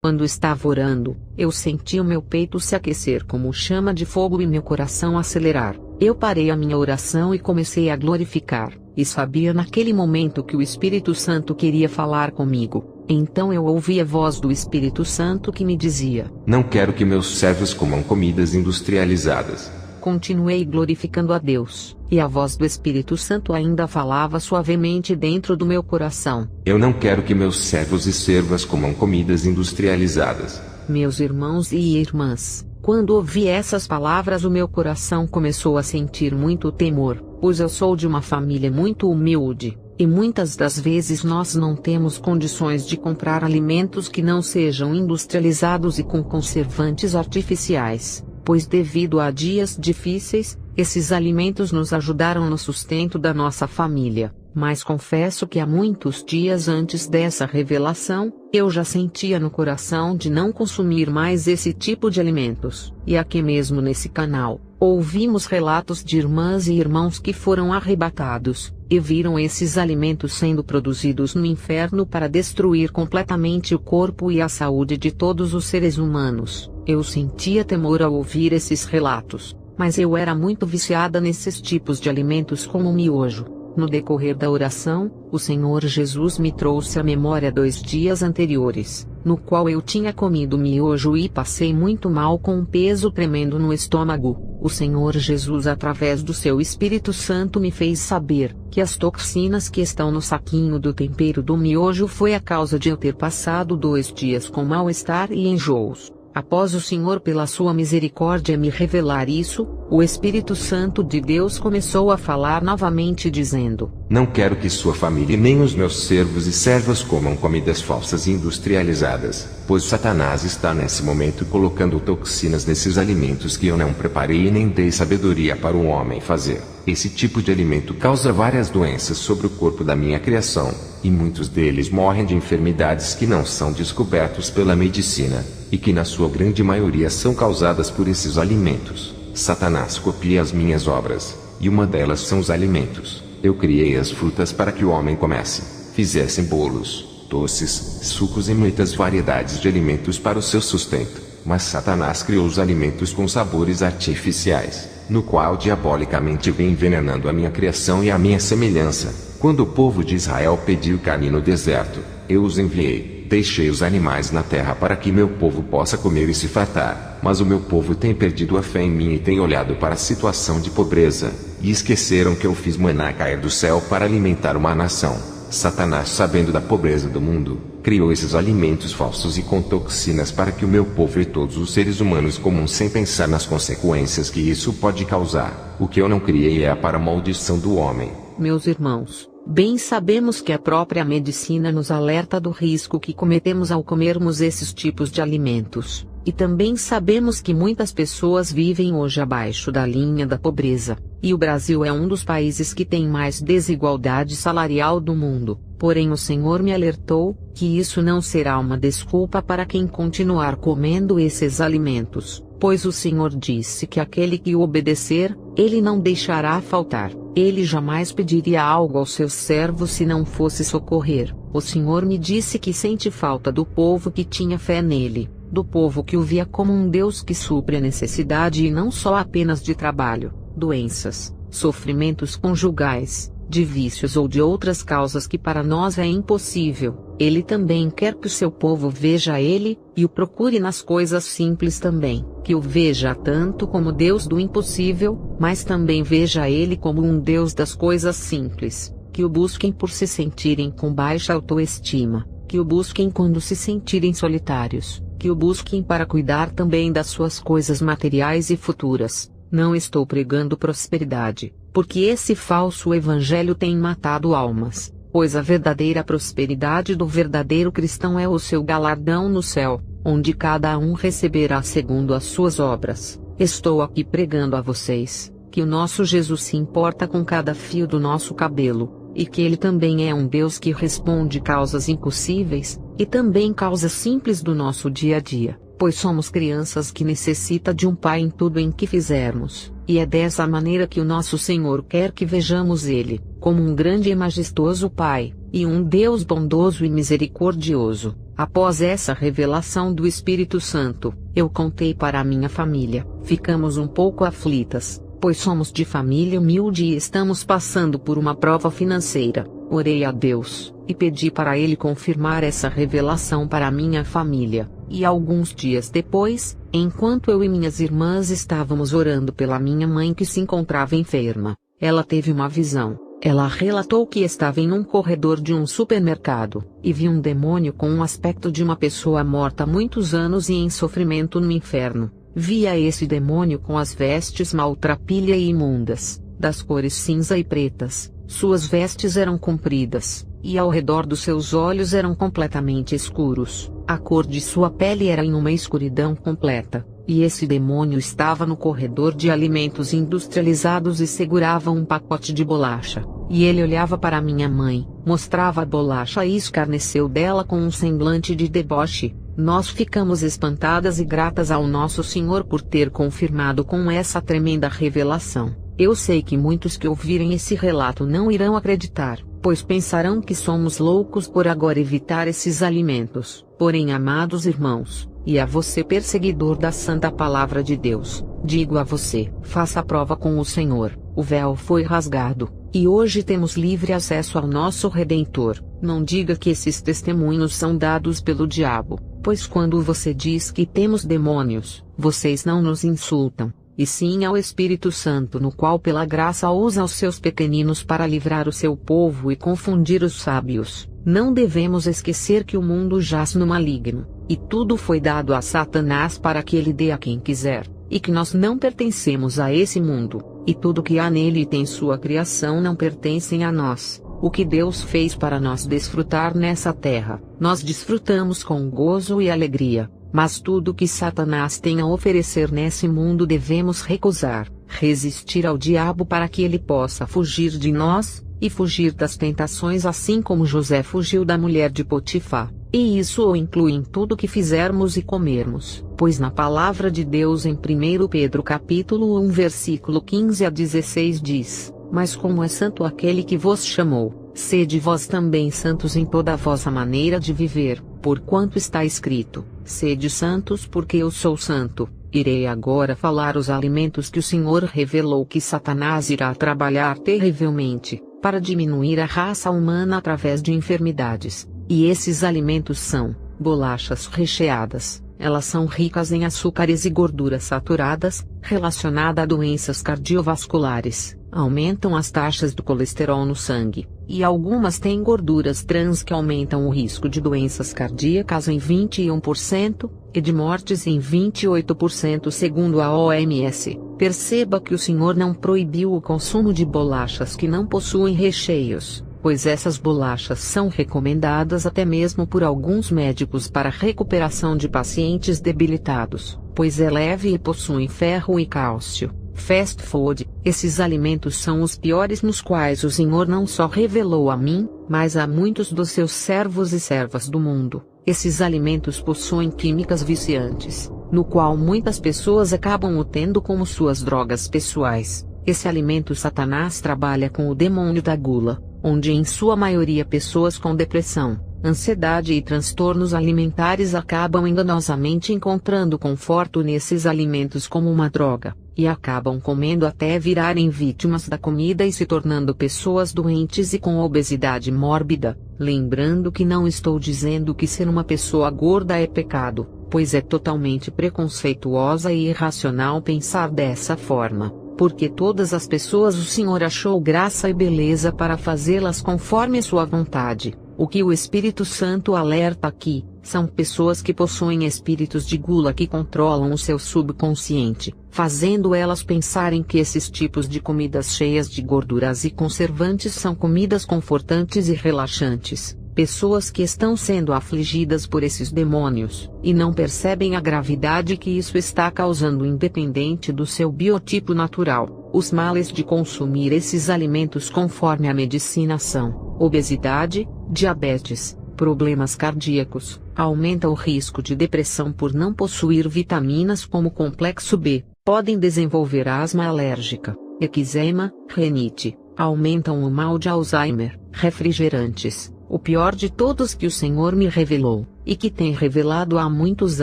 Quando estava orando, eu senti o meu peito se aquecer como chama de fogo e meu coração acelerar. Eu parei a minha oração e comecei a glorificar, e sabia naquele momento que o Espírito Santo queria falar comigo. Então eu ouvi a voz do Espírito Santo que me dizia: Não quero que meus servos comam comidas industrializadas. Continuei glorificando a Deus, e a voz do Espírito Santo ainda falava suavemente dentro do meu coração: Eu não quero que meus servos e servas comam comidas industrializadas. Meus irmãos e irmãs, quando ouvi essas palavras, o meu coração começou a sentir muito temor, pois eu sou de uma família muito humilde, e muitas das vezes nós não temos condições de comprar alimentos que não sejam industrializados e com conservantes artificiais. Pois devido a dias difíceis, esses alimentos nos ajudaram no sustento da nossa família, mas confesso que há muitos dias antes dessa revelação, eu já sentia no coração de não consumir mais esse tipo de alimentos. E aqui mesmo nesse canal, ouvimos relatos de irmãs e irmãos que foram arrebatados, e viram esses alimentos sendo produzidos no inferno para destruir completamente o corpo e a saúde de todos os seres humanos. Eu sentia temor ao ouvir esses relatos, mas eu era muito viciada nesses tipos de alimentos como o miojo. No decorrer da oração, o Senhor Jesus me trouxe à memória 2 dias anteriores, no qual eu tinha comido miojo e passei muito mal com um peso tremendo no estômago. O Senhor Jesus, através do seu Espírito Santo, me fez saber que as toxinas que estão no saquinho do tempero do miojo foi a causa de eu ter passado 2 dias com mal-estar e enjoos. Após o Senhor, pela sua misericórdia, me revelar isso, o Espírito Santo de Deus começou a falar novamente dizendo: Não quero que sua família nem os meus servos e servas comam comidas falsas e industrializadas, pois Satanás está nesse momento colocando toxinas nesses alimentos que eu não preparei e nem dei sabedoria para o homem fazer. Esse tipo de alimento causa várias doenças sobre o corpo da minha criação, e muitos deles morrem de enfermidades que não são descobertos pela medicina, e que na sua grande maioria são causadas por esses alimentos. Satanás copia as minhas obras, e uma delas são os alimentos. Eu criei as frutas para que o homem comesse, fizessem bolos, doces, sucos e muitas variedades de alimentos para o seu sustento. Mas Satanás criou os alimentos com sabores artificiais, no qual diabolicamente vem envenenando a minha criação e a minha semelhança. Quando o povo de Israel pediu carne no deserto, eu os enviei. Deixei os animais na terra para que meu povo possa comer e se fartar. Mas o meu povo tem perdido a fé em mim e tem olhado para a situação de pobreza, e esqueceram que eu fiz maná cair do céu para alimentar uma nação. Satanás, sabendo da pobreza do mundo, criou esses alimentos falsos e com toxinas para que o meu povo e todos os seres humanos comam sem pensar nas consequências que isso pode causar. O que eu não criei é para a maldição do homem. Meus irmãos, bem sabemos que a própria medicina nos alerta do risco que cometemos ao comermos esses tipos de alimentos, e também sabemos que muitas pessoas vivem hoje abaixo da linha da pobreza, e o Brasil é um dos países que tem mais desigualdade salarial do mundo. Porém, o Senhor me alertou que isso não será uma desculpa para quem continuar comendo esses alimentos, pois o Senhor disse que aquele que o obedecer, ele não deixará faltar. Ele jamais pediria algo aos seus servos se não fosse socorrer. O Senhor me disse que sente falta do povo que tinha fé nele, do povo que o via como um Deus que supre a necessidade e não só apenas de trabalho, doenças, sofrimentos conjugais, de vícios ou de outras causas que para nós é impossível. Ele também quer que o seu povo veja ele, e o procure nas coisas simples também, que o veja tanto como Deus do impossível, mas também veja ele como um Deus das coisas simples, que o busquem por se sentirem com baixa autoestima, que o busquem quando se sentirem solitários, que o busquem para cuidar também das suas coisas materiais e futuras. Não estou pregando prosperidade, porque esse falso evangelho tem matado almas, pois a verdadeira prosperidade do verdadeiro cristão é o seu galardão no céu, onde cada um receberá segundo as suas obras. Estou aqui pregando a vocês, que o nosso Jesus se importa com cada fio do nosso cabelo, e que ele também é um Deus que responde causas impossíveis, e também causas simples do nosso dia a dia. Pois somos crianças que necessita de um pai em tudo em que fizermos, e é dessa maneira que o nosso Senhor quer que vejamos Ele, como um grande e majestoso Pai, e um Deus bondoso e misericordioso. Após essa revelação do Espírito Santo, eu contei para a minha família. Ficamos um pouco aflitas, pois somos de família humilde e estamos passando por uma prova financeira. Orei a Deus, e pedi para Ele confirmar essa revelação para a minha família. E alguns dias depois, enquanto eu e minhas irmãs estávamos orando pela minha mãe que se encontrava enferma, ela teve uma visão. Ela relatou que estava em um corredor de um supermercado, e viu um demônio com um aspecto de uma pessoa morta há muitos anos e em sofrimento no inferno. Via esse demônio com as vestes maltrapilha e imundas, das cores cinza e pretas. Suas vestes eram compridas, e ao redor dos seus olhos eram completamente escuros. A cor de sua pele era em uma escuridão completa, e esse demônio estava no corredor de alimentos industrializados e segurava um pacote de bolacha. E ele olhava para minha mãe, mostrava a bolacha e escarneceu dela com um semblante de deboche. Nós ficamos espantadas e gratas ao nosso Senhor por ter confirmado com essa tremenda revelação. Eu sei que muitos que ouvirem esse relato não irão acreditar, pois pensarão que somos loucos por agora evitar esses alimentos. Porém, amados irmãos, e a você perseguidor da santa palavra de Deus, digo a você, faça a prova com o Senhor. O véu foi rasgado, e hoje temos livre acesso ao nosso Redentor. Não diga que esses testemunhos são dados pelo diabo, pois quando você diz que temos demônios, vocês não nos insultam, e sim ao Espírito Santo, no qual pela graça usa os seus pequeninos para livrar o seu povo e confundir os sábios. Não devemos esquecer que o mundo jaz no maligno, e tudo foi dado a Satanás para que ele dê a quem quiser, e que nós não pertencemos a esse mundo, e tudo que há nele e tem sua criação não pertencem a nós. O que Deus fez para nós desfrutar nessa terra, nós desfrutamos com gozo e alegria. Mas tudo que Satanás tem a oferecer nesse mundo devemos recusar, resistir ao diabo para que ele possa fugir de nós, e fugir das tentações assim como José fugiu da mulher de Potifar. E isso o inclui em tudo que fizermos e comermos, pois na palavra de Deus em 1 Pedro capítulo 1 versículo 15 a 16 diz: Mas como é santo aquele que vos chamou, sede vós também santos em toda a vossa maneira de viver, porquanto está escrito: Sede santos porque eu sou santo. Irei agora falar os alimentos que o Senhor revelou que Satanás irá trabalhar terrivelmente, para diminuir a raça humana através de enfermidades. E esses alimentos são bolachas recheadas. Elas são ricas em açúcares e gorduras saturadas, relacionada a doenças cardiovasculares, aumentam as taxas do colesterol no sangue, e algumas têm gorduras trans que aumentam o risco de doenças cardíacas em 21%, e de mortes em 28% segundo a OMS. Perceba que o Senhor não proibiu o consumo de bolachas que não possuem recheios, pois essas bolachas são recomendadas até mesmo por alguns médicos para recuperação de pacientes debilitados, pois é leve e possui ferro e cálcio. Fast food, esses alimentos são os piores nos quais o Senhor não só revelou a mim, mas a muitos dos seus servos e servas do mundo. Esses alimentos possuem químicas viciantes, no qual muitas pessoas acabam o tendo como suas drogas pessoais. Esse alimento Satanás trabalha com o demônio da gula, onde em sua maioria pessoas com depressão, ansiedade e transtornos alimentares acabam enganosamente encontrando conforto nesses alimentos como uma droga, e acabam comendo até virarem vítimas da comida e se tornando pessoas doentes e com obesidade mórbida. Lembrando que não estou dizendo que ser uma pessoa gorda é pecado, pois é totalmente preconceituosa e irracional pensar dessa forma. Porque todas as pessoas o Senhor achou graça e beleza para fazê-las conforme sua vontade. O que o Espírito Santo alerta aqui, são pessoas que possuem espíritos de gula que controlam o seu subconsciente, fazendo elas pensarem que esses tipos de comidas cheias de gorduras e conservantes são comidas confortantes e relaxantes. Pessoas que estão sendo afligidas por esses demônios, e não percebem a gravidade que isso está causando independente do seu biotipo natural. Os males de consumir esses alimentos conforme a medicina são: obesidade, diabetes, problemas cardíacos, aumenta o risco de depressão por não possuir vitaminas como complexo B, podem desenvolver asma alérgica, eczema, rinite, aumentam o mal de Alzheimer. Refrigerantes, o pior de todos que o Senhor me revelou, e que tem revelado há muitos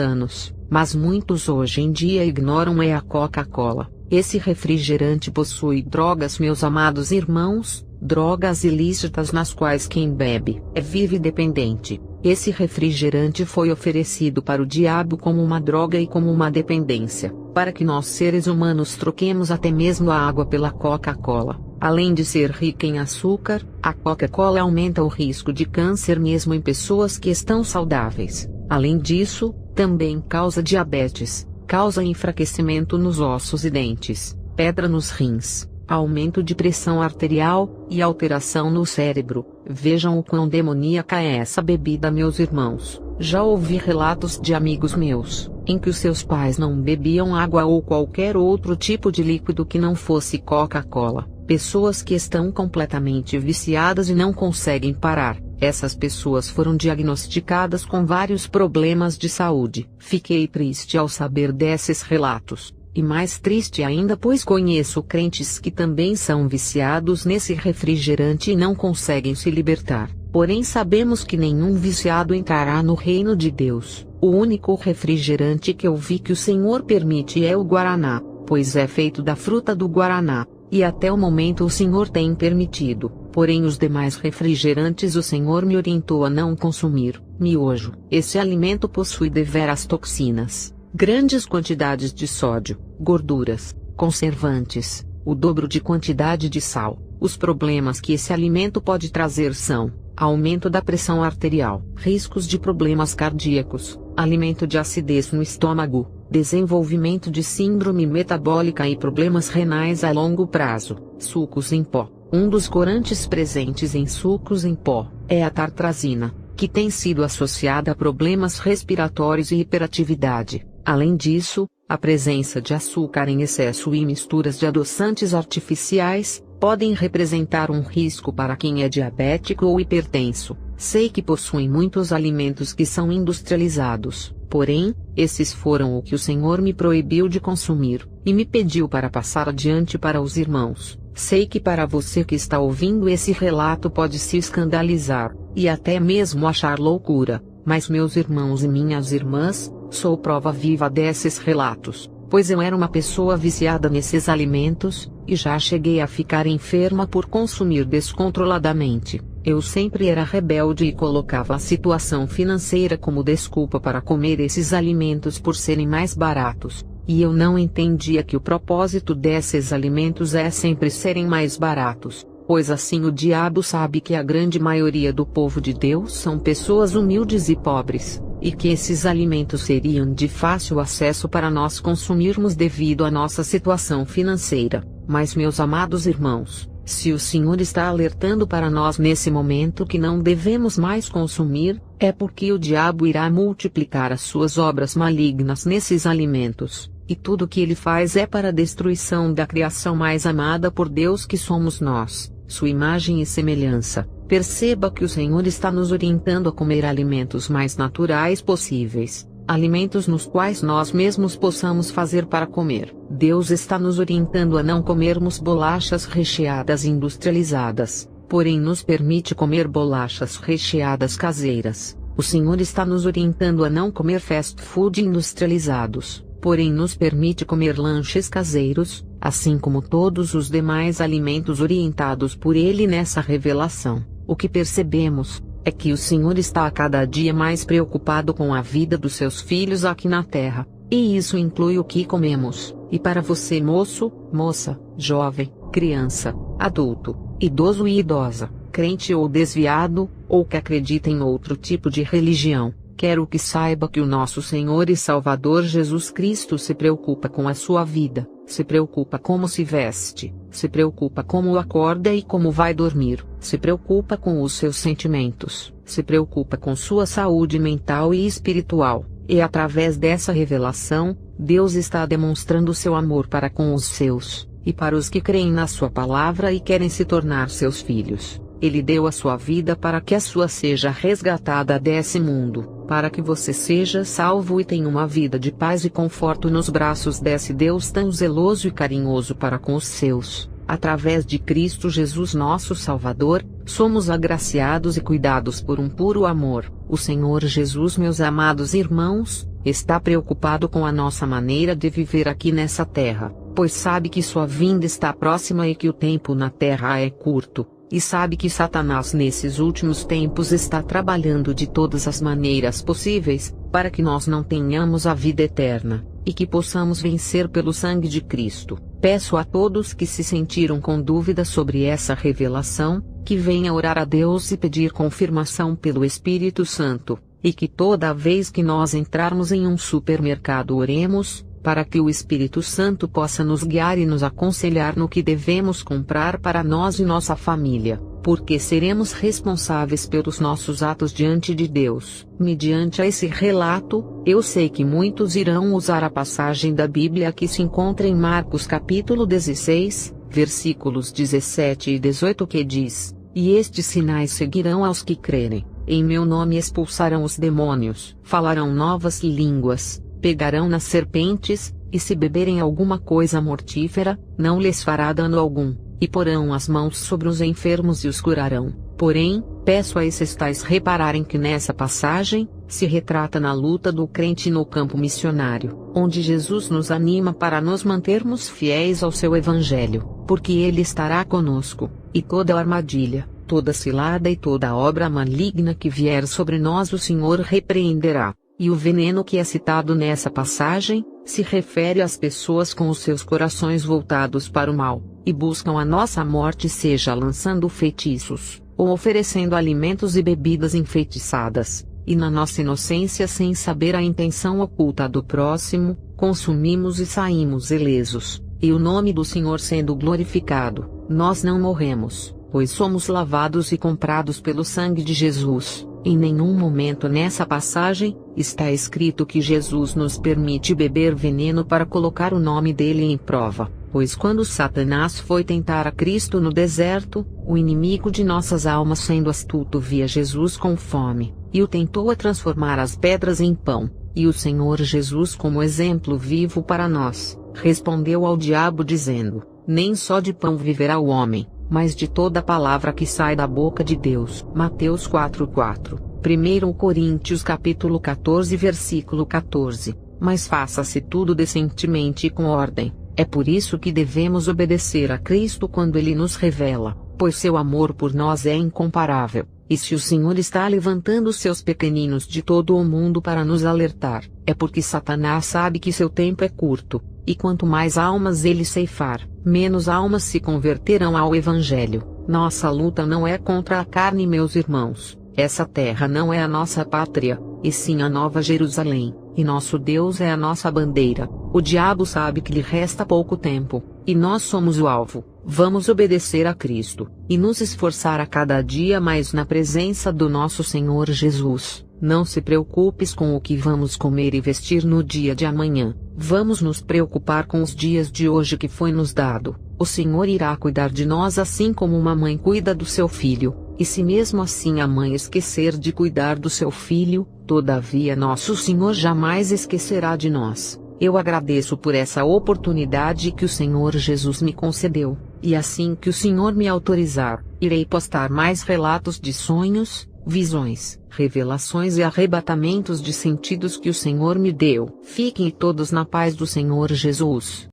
anos, mas muitos hoje em dia ignoram, é a Coca-Cola. Esse refrigerante possui drogas, meus amados irmãos, drogas ilícitas nas quais quem bebe vive dependente. Esse refrigerante foi oferecido para o diabo como uma droga e como uma dependência, para que nós seres humanos troquemos até mesmo a água pela Coca-Cola. Além de ser rica em açúcar, a Coca-Cola aumenta o risco de câncer mesmo em pessoas que estão saudáveis. Além disso, também causa diabetes, causa enfraquecimento nos ossos e dentes, pedra nos rins, aumento de pressão arterial e alteração no cérebro. Vejam o quão demoníaca é essa bebida, meus irmãos. Já ouvi relatos de amigos meus, em que os seus pais não bebiam água ou qualquer outro tipo de líquido que não fosse Coca-Cola. Pessoas que estão completamente viciadas e não conseguem parar. Essas pessoas foram diagnosticadas com vários problemas de saúde. Fiquei triste ao saber desses relatos. E mais triste ainda, pois conheço crentes que também são viciados nesse refrigerante e não conseguem se libertar. Porém sabemos que nenhum viciado entrará no reino de Deus. O único refrigerante que eu vi que o Senhor permite é o Guaraná, pois é feito da fruta do Guaraná, e até o momento o Senhor tem permitido. Porém os demais refrigerantes o Senhor me orientou a não consumir. Miojo. Esse alimento possui deveras toxinas, grandes quantidades de sódio, gorduras, conservantes, o dobro de quantidade de sal. Os problemas que esse alimento pode trazer são: aumento da pressão arterial, riscos de problemas cardíacos, alimento de acidez no estômago, desenvolvimento de síndrome metabólica e problemas renais a longo prazo. Sucos em pó. Um dos corantes presentes em sucos em pó é a tartrazina, que tem sido associada a problemas respiratórios e hiperatividade. Além disso, a presença de açúcar em excesso e misturas de adoçantes artificiais podem representar um risco para quem é diabético ou hipertenso. Sei que possuem muitos alimentos que são industrializados, porém, esses foram o que o Senhor me proibiu de consumir, e me pediu para passar adiante para os irmãos. Sei que para você que está ouvindo esse relato pode se escandalizar, e até mesmo achar loucura, mas meus irmãos e minhas irmãs, sou prova viva desses relatos, pois eu era uma pessoa viciada nesses alimentos, e já cheguei a ficar enferma por consumir descontroladamente. Eu sempre era rebelde e colocava a situação financeira como desculpa para comer esses alimentos por serem mais baratos. E eu não entendia que o propósito desses alimentos é sempre serem mais baratos, pois assim o diabo sabe que a grande maioria do povo de Deus são pessoas humildes e pobres, e que esses alimentos seriam de fácil acesso para nós consumirmos devido à nossa situação financeira. Mas meus amados irmãos, se o Senhor está alertando para nós nesse momento que não devemos mais consumir, é porque o diabo irá multiplicar as suas obras malignas nesses alimentos. E tudo o que ele faz é para a destruição da criação mais amada por Deus que somos nós, sua imagem e semelhança. Perceba que o Senhor está nos orientando a comer alimentos mais naturais possíveis, alimentos nos quais nós mesmos possamos fazer para comer. Deus está nos orientando a não comermos bolachas recheadas industrializadas, porém nos permite comer bolachas recheadas caseiras. O Senhor está nos orientando a não comer fast food industrializados, porém nos permite comer lanches caseiros, assim como todos os demais alimentos orientados por Ele nessa revelação. O que percebemos é que o Senhor está a cada dia mais preocupado com a vida dos seus filhos aqui na terra, e isso inclui o que comemos. E para você, moço, moça, jovem, criança, adulto, idoso e idosa, crente ou desviado, ou que acredita em outro tipo de religião, quero que saiba que o nosso Senhor e Salvador Jesus Cristo se preocupa com a sua vida, se preocupa como se veste, se preocupa como acorda e como vai dormir, se preocupa com os seus sentimentos, se preocupa com sua saúde mental e espiritual, e através dessa revelação, Deus está demonstrando seu amor para com os seus, e para os que creem na sua palavra e querem se tornar seus filhos. Ele deu a sua vida para que a sua seja resgatada desse mundo. para que você seja salvo e tenha uma vida de paz e conforto nos braços desse Deus tão zeloso e carinhoso para com os seus. Através de Cristo Jesus nosso Salvador, somos agraciados e cuidados por um puro amor. O Senhor Jesus, meus amados irmãos, está preocupado com a nossa maneira de viver aqui nessa terra, pois sabe que sua vinda está próxima e que o tempo na terra é curto, e sabe que Satanás nesses últimos tempos está trabalhando de todas as maneiras possíveis, para que nós não tenhamos a vida eterna, e que possamos vencer pelo sangue de Cristo. Peço a todos que se sentiram com dúvida sobre essa revelação, que venha orar a Deus e pedir confirmação pelo Espírito Santo, e que toda vez que nós entrarmos em um supermercado oremos, para que o Espírito Santo possa nos guiar e nos aconselhar no que devemos comprar para nós e nossa família, porque seremos responsáveis pelos nossos atos diante de Deus. Mediante esse relato, eu sei que muitos irão usar a passagem da Bíblia que se encontra em Marcos capítulo 16, versículos 17 e 18 que diz: "E estes sinais seguirão aos que crerem. Em meu nome expulsarão os demônios, falarão novas línguas, pegarão nas serpentes, e se beberem alguma coisa mortífera, não lhes fará dano algum, e porão as mãos sobre os enfermos e os curarão." Porém, peço a esses tais repararem que nessa passagem, se retrata na luta do crente no campo missionário, onde Jesus nos anima para nos mantermos fiéis ao seu Evangelho, porque Ele estará conosco, e toda armadilha, toda cilada e toda obra maligna que vier sobre nós o Senhor repreenderá. E o veneno que é citado nessa passagem, se refere às pessoas com os seus corações voltados para o mal, e buscam a nossa morte, seja lançando feitiços, ou oferecendo alimentos e bebidas enfeitiçadas, e na nossa inocência sem saber a intenção oculta do próximo, consumimos e saímos ilesos, e o nome do Senhor sendo glorificado, nós não morremos, pois somos lavados e comprados pelo sangue de Jesus. Em nenhum momento nessa passagem, está escrito que Jesus nos permite beber veneno para colocar o nome dele em prova, pois quando Satanás foi tentar a Cristo no deserto, o inimigo de nossas almas sendo astuto via Jesus com fome, e o tentou a transformar as pedras em pão, e o Senhor Jesus como exemplo vivo para nós, respondeu ao diabo dizendo: "Nem só de pão viverá o homem, mas de toda palavra que sai da boca de Deus." Mateus 4:4. 1 Coríntios capítulo 14 versículo 14. Mas faça-se tudo decentemente e com ordem. É por isso que devemos obedecer a Cristo quando Ele nos revela, pois seu amor por nós é incomparável. E se o Senhor está levantando seus pequeninos de todo o mundo para nos alertar, é porque Satanás sabe que seu tempo é curto, e quanto mais almas ele ceifar, menos almas se converterão ao Evangelho. Nossa luta não é contra a carne, meus irmãos. Essa terra não é a nossa pátria, e sim a Nova Jerusalém, e nosso Deus é a nossa bandeira. O diabo sabe que lhe resta pouco tempo, e nós somos o alvo. Vamos obedecer a Cristo, e nos esforçar a cada dia mais na presença do nosso Senhor Jesus. Não se preocupes com o que vamos comer e vestir no dia de amanhã. Vamos nos preocupar com os dias de hoje que foi nos dado. O Senhor irá cuidar de nós assim como uma mãe cuida do seu filho. E se mesmo assim a mãe esquecer de cuidar do seu filho, todavia nosso Senhor jamais esquecerá de nós. Eu agradeço por essa oportunidade que o Senhor Jesus me concedeu, e assim que o Senhor me autorizar, irei postar mais relatos de sonhos, visões, revelações e arrebatamentos de sentidos que o Senhor me deu. Fiquem todos na paz do Senhor Jesus.